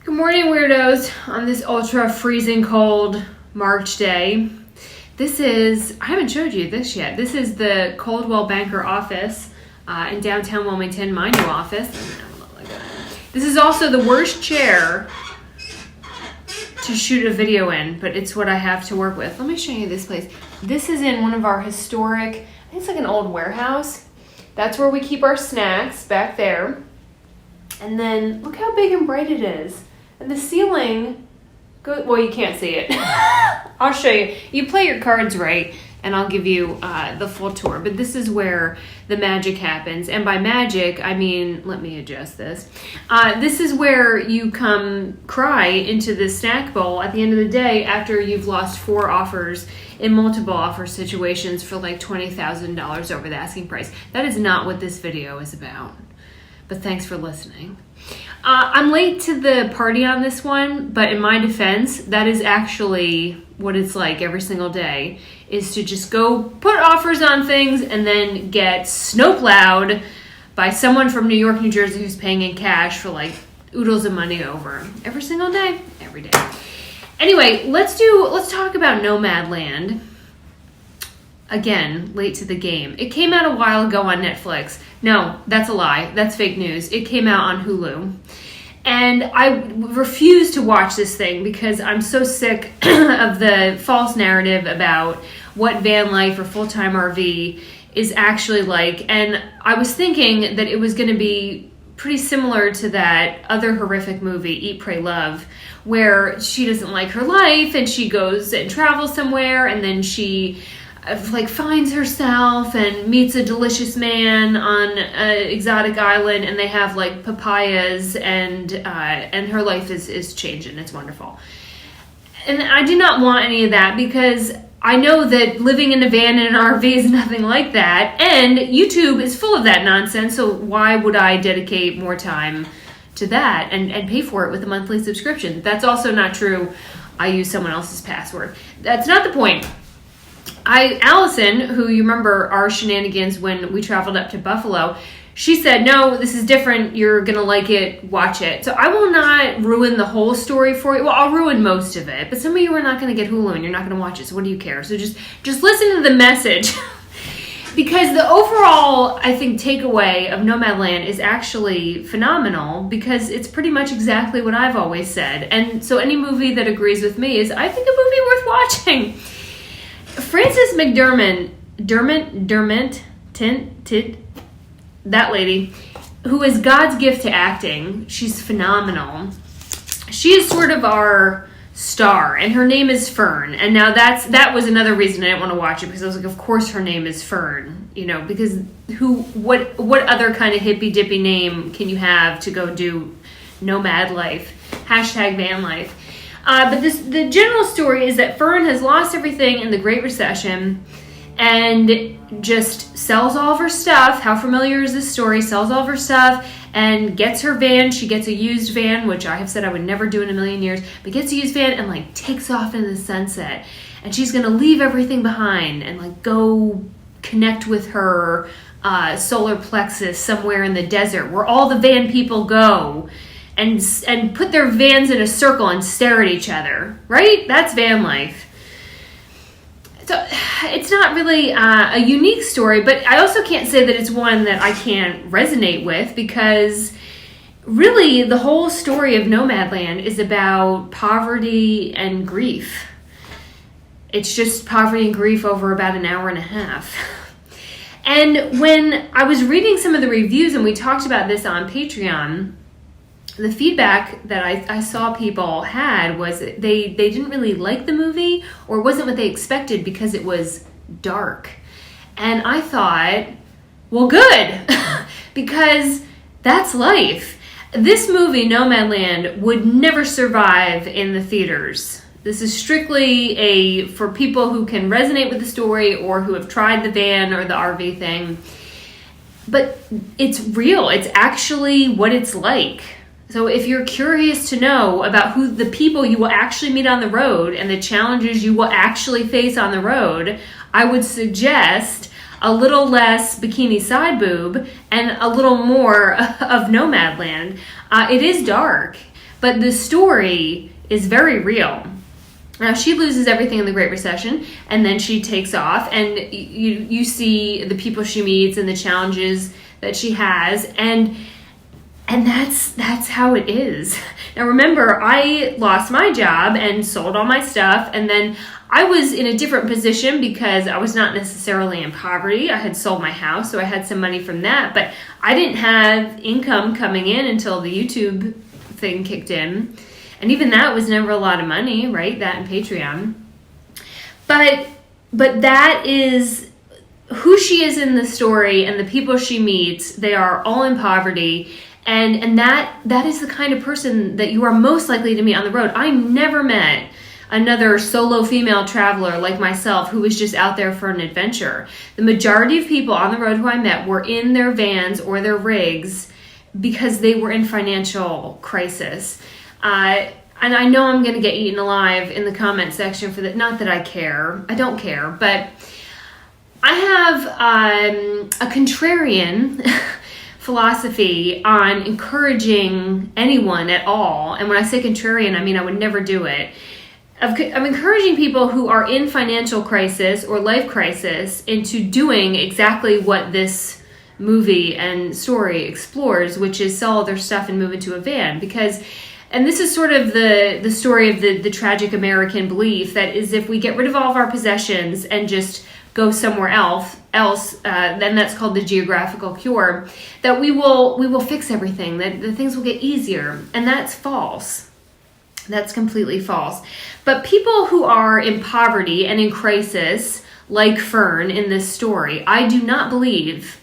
Good morning, weirdos, on this ultra freezing cold March day. I haven't showed you this yet. This is the Coldwell Banker office in downtown Wilmington, my new office. This is also the worst chair to shoot a video in, but it's what I have to work with. Let me show you this place. This is in one of our historic, I think it's like an old warehouse. That's where we keep our snacks, back there. And then look how big and bright it is. And the ceiling, well, you can't see it. I'll show you. You play your cards right, and I'll give you the full tour. But this is where the magic happens. And by magic, I mean, let me adjust this. This is where you come cry into the snack bowl at the end of the day after you've lost 4 offers in multiple offer situations for like $20,000 over the asking price. That is not what this video is about. But thanks for listening. I'm late to the party on this one, but in my defense, that is actually what it's like every single day, is to just go put offers on things and then get snowplowed by someone from New York, New Jersey who's paying in cash for like oodles of money over every single day, every day. Anyway, let's talk about NomadLand. Again, late to the game. It came out a while ago on Netflix. No, that's a lie. That's fake news. It came out on Hulu. And I refuse to watch this thing because I'm so sick of the false narrative about what van life or full-time RV is actually like. And I was thinking that it was going to be pretty similar to that other horrific movie, Eat, Pray, Love, where she doesn't like her life and she goes and travels somewhere and then she finds herself and meets a delicious man on an exotic island, and they have like papayas, and her life is changing. It's wonderful. And I do not want any of that because I know that living in a van in an RV is nothing like that, and YouTube is full of that nonsense, so why would I dedicate more time to that and pay for it with a monthly subscription? That's also not true. I use someone else's password. That's not the point. Allison, who you remember our shenanigans when we traveled up to Buffalo, she said, no, this is different. You're going to like it. Watch it. So I will not ruin the whole story for you. Well, I'll ruin most of it. But some of you are not going to get Hulu and you're not going to watch it. So what do you care? So just listen to the message. Because the overall, I think, takeaway of NomadLand is actually phenomenal because it's pretty much exactly what I've always said. And so any movie that agrees with me is, I think, a movie worth watching. Frances McDermott, that lady, who is God's gift to acting. She's phenomenal. She is sort of our star, and her name is Fern. And now that was another reason I didn't want to watch it, because I was like, of course her name is Fern, because what other kind of hippy dippy name can you have to go do nomad life, #van life? But the general story is that Fern has lost everything in the Great Recession and just sells all of her stuff. How familiar is this story? Sells all of her stuff and gets her van. She gets a used van, which I have said I would never do in a million years, but gets a used van and takes off into the sunset. And she's going to leave everything behind and go connect with her solar plexus somewhere in the desert where all the van people go. And put their vans in a circle and stare at each other, right? That's van life. So it's not really a unique story, but I also can't say that it's one that I can't resonate with, because really the whole story of NomadLand is about poverty and grief. It's just poverty and grief over about an hour and a half. And when I was reading some of the reviews, and we talked about this on Patreon, the feedback that I saw people had was they didn't really like the movie, or it wasn't what they expected because it was dark. And I thought, well, good, because that's life. This movie, NomadLand, would never survive in the theaters. This is strictly for people who can resonate with the story or who have tried the van or the RV thing. But it's real. It's actually what it's like. So if you're curious to know about who the people you will actually meet on the road and the challenges you will actually face on the road, I would suggest a little less bikini side boob and a little more of NomadLand. It is dark, But the story is very real. Now, she loses everything in the Great Recession, and then she takes off, and you see the people she meets and the challenges that she has, and that's how it is. Now, remember, I lost my job and sold all my stuff, and then I was in a different position because I was not necessarily in poverty. I had sold my house, so I had some money from that, but I didn't have income coming in until the YouTube thing kicked in. And even that was never a lot of money, right? That and Patreon. But that is who she is in the story, and the people she meets. They are all in poverty. And that is the kind of person that you are most likely to meet on the road. I never met another solo female traveler like myself who was just out there for an adventure. The majority of people on the road who I met were in their vans or their rigs because they were in financial crisis. And I know I'm going to get eaten alive in the comment section for that. Not that I care. I don't care. But I have a contrarian philosophy on encouraging anyone at all. And when I say contrarian, I mean I would never do it. I'm encouraging people who are in financial crisis or life crisis into doing exactly what this movie and story explores, which is sell all their stuff and move into a van. And this is sort of the story of the tragic American belief that is if we get rid of all of our possessions and just go somewhere else, then that's called the geographical cure, that we will fix everything, that the things will get easier. And that's false. That's completely false. But people who are in poverty and in crisis, like Fern in this story, I do not believe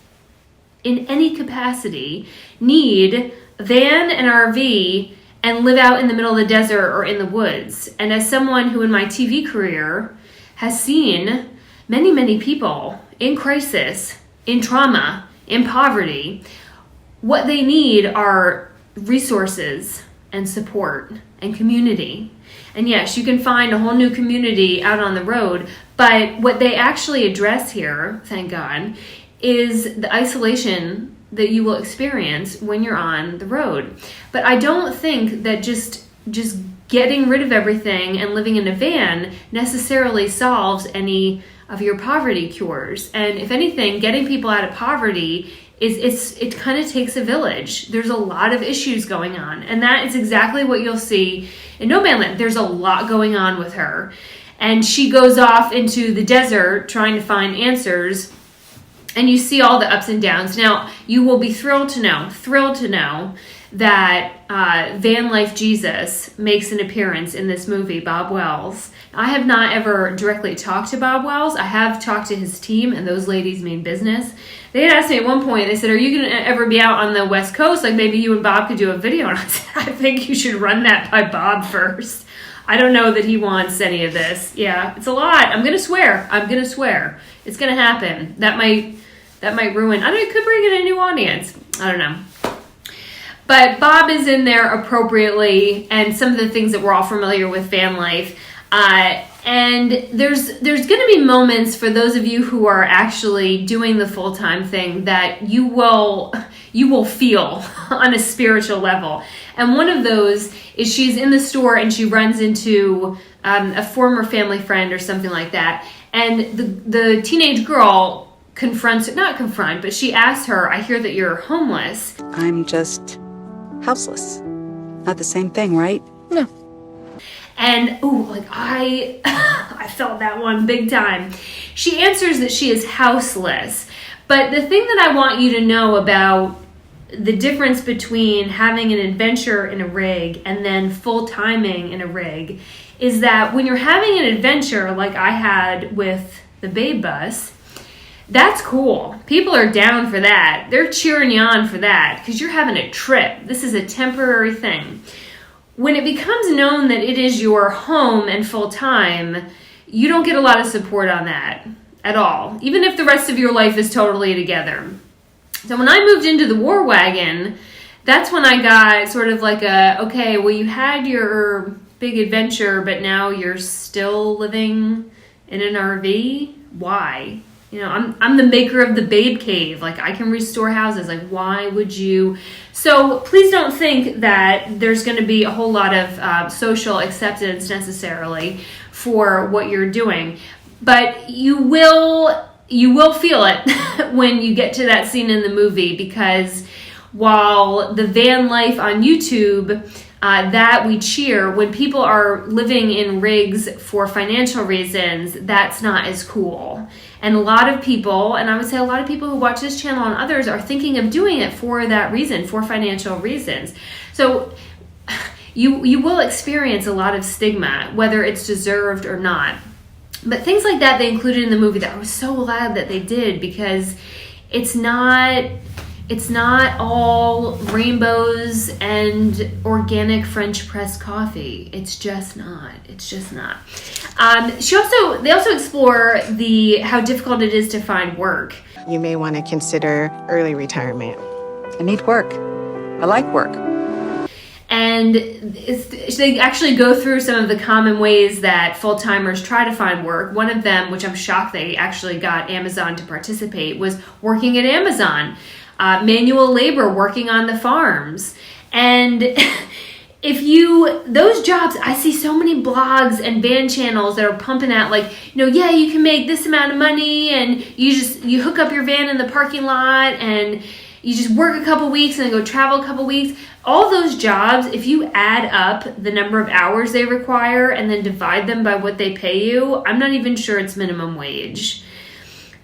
in any capacity need a van and RV and live out in the middle of the desert or in the woods. And as someone who in my TV career has seen many, many people in crisis, in trauma, in poverty, what they need are resources and support and community. And yes, you can find a whole new community out on the road, but what they actually address here, thank God, is the isolation that you will experience when you're on the road. But I don't think that just getting rid of everything and living in a van necessarily solves any of your poverty cures. And if anything, getting people out of poverty it kind of takes a village. There's a lot of issues going on, and that is exactly what you'll see in NomadLand. There's a lot going on with her, and she goes off into the desert trying to find answers. And you see all the ups and downs. Now, you will be thrilled to know that Van Life Jesus makes an appearance in this movie, Bob Wells. I have not ever directly talked to Bob Wells. I have talked to his team, and those ladies mean business. They had asked me at one point, they said, are you going to ever be out on the West Coast? Like maybe you and Bob could do a video. And I said, I think you should run that by Bob first. I don't know that he wants any of this. Yeah, it's a lot. I'm going to swear. It's going to happen. That might ruin, I don't know, it could bring in a new audience. I don't know. But Bob is in there appropriately, and some of the things that we're all familiar with van life. And there's going to be moments for those of you who are actually doing the full-time thing that you will feel on a spiritual level. And one of those is she's in the store and she runs into a former family friend or something like that. And the teenage girl but she asks her, I hear that you're homeless. I'm just houseless. Not the same thing, right? No. And I felt that one big time. She answers that she is houseless. But the thing that I want you to know about the difference between having an adventure in a rig and then full-timing in a rig is that when you're having an adventure like I had with the Babe Bus, that's cool. People are down for that. They're cheering you on for that because you're having a trip. This is a temporary thing. When it becomes known that it is your home and full-time, you don't get a lot of support on that at all, even if the rest of your life is totally together. So when I moved into the War Wagon, that's when I got sort of like okay, well, you had your big adventure, but now you're still living in an RV? Why? I'm the maker of the babe cave. Like, I can restore houses. Like, why would you? So please don't think that there's going to be a whole lot of social acceptance necessarily for what you're doing, but you will feel it when you get to that scene in the movie, because while the van life on YouTube, that we cheer, when people are living in rigs for financial reasons, that's not as cool. And a lot of people, and I would say a lot of people who watch this channel and others, are thinking of doing it for that reason, for financial reasons. So you will experience a lot of stigma, whether it's deserved or not. But things like that they included in the movie that I was so glad that they did, because it's not all rainbows and organic French press coffee. It's just not. They also explore how difficult it is to find work. You may want to consider early retirement. I need work. I like work. And they actually go through some of the common ways that full-timers try to find work. One of them, which I'm shocked they actually got Amazon to participate, was working at Amazon. Manual labor, working on the farms. And those jobs, I see so many blogs and van channels that are pumping out like, yeah, you can make this amount of money, and you hook up your van in the parking lot and you just work a couple weeks and then go travel a couple weeks. All those jobs, if you add up the number of hours they require and then divide them by what they pay you, I'm not even sure it's minimum wage.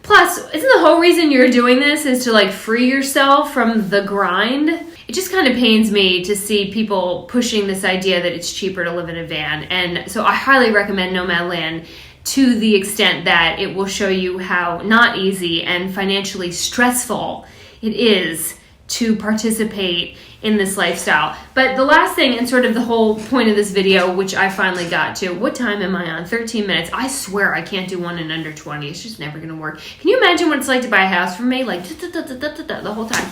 Plus, isn't the whole reason you're doing this is to like free yourself from the grind? It just kind of pains me to see people pushing this idea that it's cheaper to live in a van. And so I highly recommend NomadLand, to the extent that it will show you how not easy and financially stressful it is to participate in this lifestyle. But the last thing, and sort of the whole point of this video, which I finally got to, what time am I on? 13 minutes. I swear I can't do one in under 20. It's just never gonna work. Can you imagine what it's like to buy a house from me? Like, the whole time.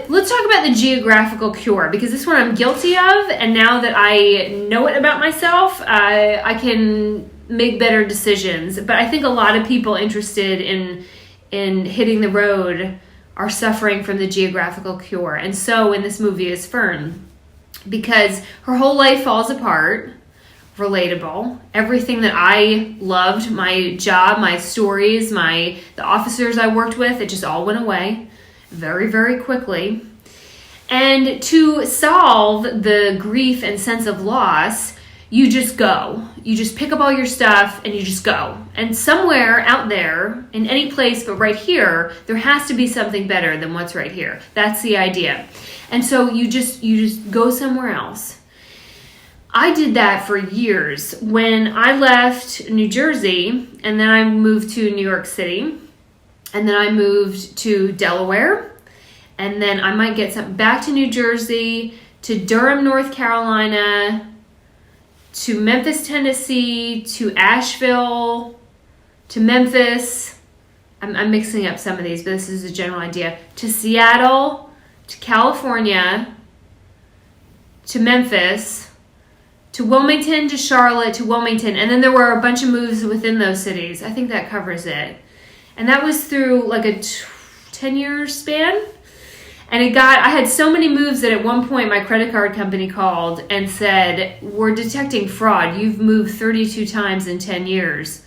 Let's talk about the geographical cure, because this one I'm guilty of, and now that I know it about myself, I can make better decisions. But I think a lot of people interested in hitting the road are suffering from the geographical cure. And so in this movie is Fern, because her whole life falls apart. Relatable. Everything that I loved, my job, my stories, the officers I worked with, it just all went away very, very quickly. And to solve the grief and sense of loss, you just go. You just pick up all your stuff and you just go. And somewhere out there, in any place but right here, there has to be something better than what's right here. That's the idea. And so you just go somewhere else. I did that for years. When I left New Jersey, and then I moved to New York City, and then I moved to Delaware, and then I might get something back to New Jersey, to Durham, North Carolina, to Memphis, Tennessee, to Asheville, to Memphis. I'm mixing up some of these, but this is a general idea. To Seattle, to California, to Memphis, to Wilmington, to Charlotte, to Wilmington. And then there were a bunch of moves within those cities. I think that covers it. And that was through like a 10-year span. And I had so many moves that at one point my credit card company called and said, "We're detecting fraud. You've moved 32 times in 10 years.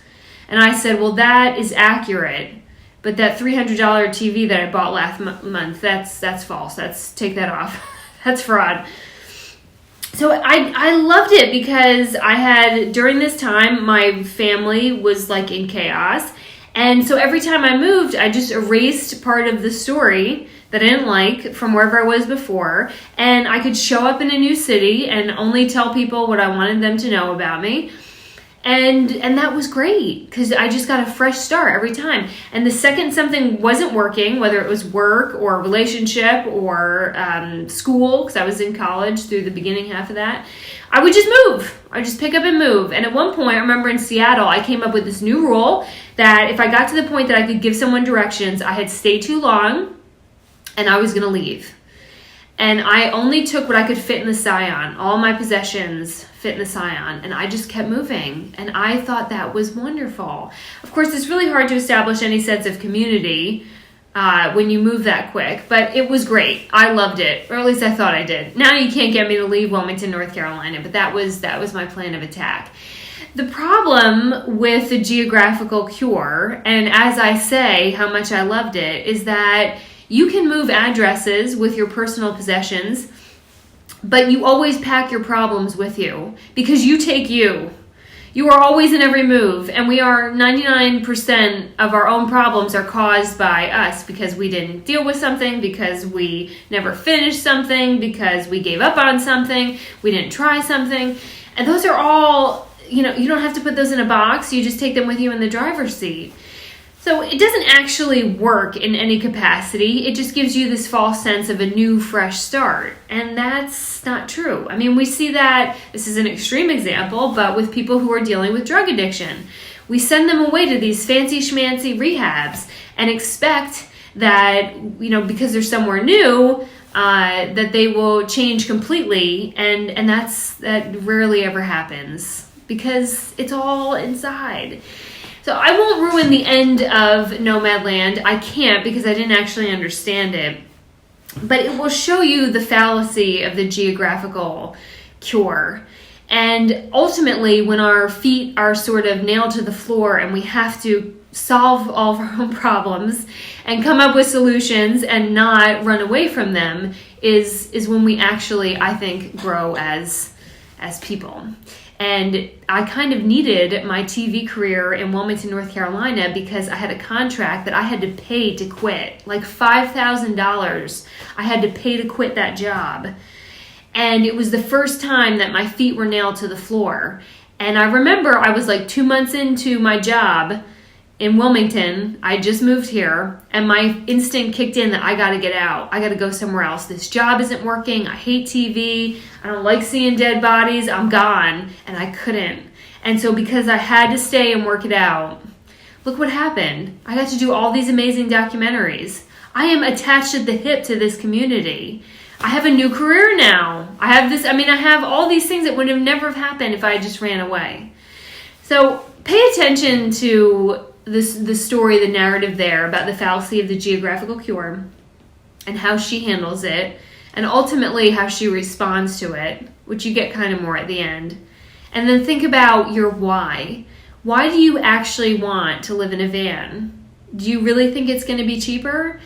And I said, well, that is accurate. But that $300 TV that I bought last month, that's false. Take that off. That's fraud. So I loved it because during this time, my family was like in chaos. And so every time I moved, I just erased part of the story that I didn't like from wherever I was before. And I could show up in a new city and only tell people what I wanted them to know about me. And that was great because I just got a fresh start every time. And the second something wasn't working, whether it was work or relationship or school, because I was in college through the beginning half of that, I would just move. I would just pick up and move. And at one point, I remember in Seattle, I came up with this new rule that if I got to the point that I could give someone directions, I had stayed too long and I was going to leave. And I only took what I could fit in the Scion. All my possessions fit in the Scion. And I just kept moving. And I thought that was wonderful. Of course, it's really hard to establish any sense of community when you move that quick. But it was great. I loved it. Or at least I thought I did. Now you can't get me to leave Wilmington, North Carolina. But that was my plan of attack. The problem with the geographical cure, and as I say how much I loved it, is that you can move addresses with your personal possessions, but you always pack your problems with you because you take you. You are always in every move, and 99% of our own problems are caused by us because we didn't deal with something, because we never finished something, because we gave up on something, we didn't try something. And those are all, you don't have to put those in a box. You just take them with you in the driver's seat. So it doesn't actually work in any capacity. It just gives you this false sense of a new, fresh start. And that's not true. I mean, we see that, this is an extreme example, but with people who are dealing with drug addiction. We send them away to these fancy schmancy rehabs and expect that, because they're somewhere new, that they will change completely. And that rarely ever happens because it's all inside. So I won't ruin the end of NomadLand. I can't because I didn't actually understand it. But it will show you the fallacy of the geographical cure. And ultimately, when our feet are sort of nailed to the floor and we have to solve all of our own problems and come up with solutions and not run away from them is when we actually, I think, grow as people. And I kind of needed my TV career in Wilmington, North Carolina, because I had a contract that I had to pay to quit. Like $5,000 I had to pay to quit that job. And it was the first time that my feet were nailed to the floor. And I remember I was like 2 months into my job in Wilmington. I just moved here, and my instinct kicked in that I got to get out. I got to go somewhere else. This job isn't working. I hate TV. I don't like seeing dead bodies. I'm gone. And I couldn't. And so because I had to stay and work it out, look what happened. I got to do all these amazing documentaries. I am attached at the hip to this community. I have a new career now. I have all these things that would have never happened if I just ran away. So pay attention to the story, the narrative there about the fallacy of the geographical cure and how she handles it, and ultimately how she responds to it, which you get kind of more at the end. And then think about your why. Why do you actually want to live in a van? Do you really think it's going to be cheaper?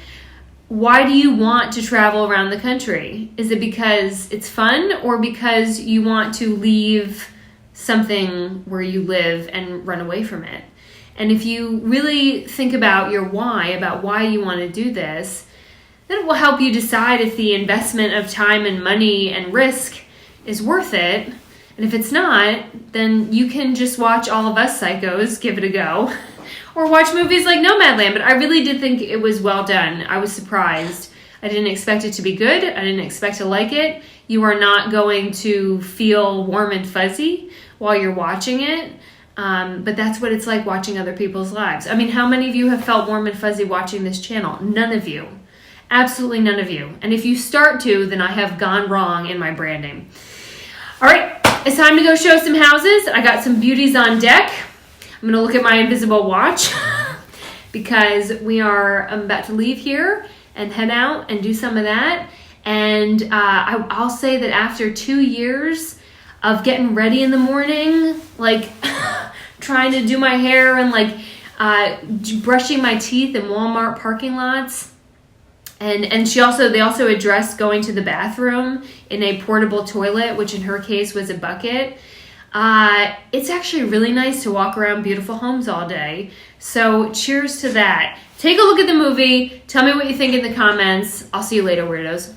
Why do you want to travel around the country? Is it because it's fun, or because you want to leave something where you live and run away from it? And if you really think about your why, about why you want to do this, then it will help you decide if the investment of time and money and risk is worth it. And if it's not, then you can just watch All of Us Psychos, give it a go, or watch movies like NomadLand. But I really did think it was well done. I was surprised. I didn't expect it to be good. I didn't expect to like it. You are not going to feel warm and fuzzy while you're watching it. But that's what it's like watching other people's lives. I mean, how many of you have felt warm and fuzzy watching this channel? None of you. Absolutely none of you. And if you start to, then I have gone wrong in my branding. All right, it's time to go show some houses. I got some beauties on deck. I'm going to look at my invisible watch because I'm about to leave here and head out and do some of that. And I'll say that after 2 years of getting ready in the morning, like trying to do my hair and like brushing my teeth in Walmart parking lots, and they also addressed going to the bathroom in a portable toilet, which in her case was a bucket. It's actually really nice to walk around beautiful homes all day. So cheers to that. Take a look at the movie. Tell me what you think in the comments. I'll see you later, weirdos.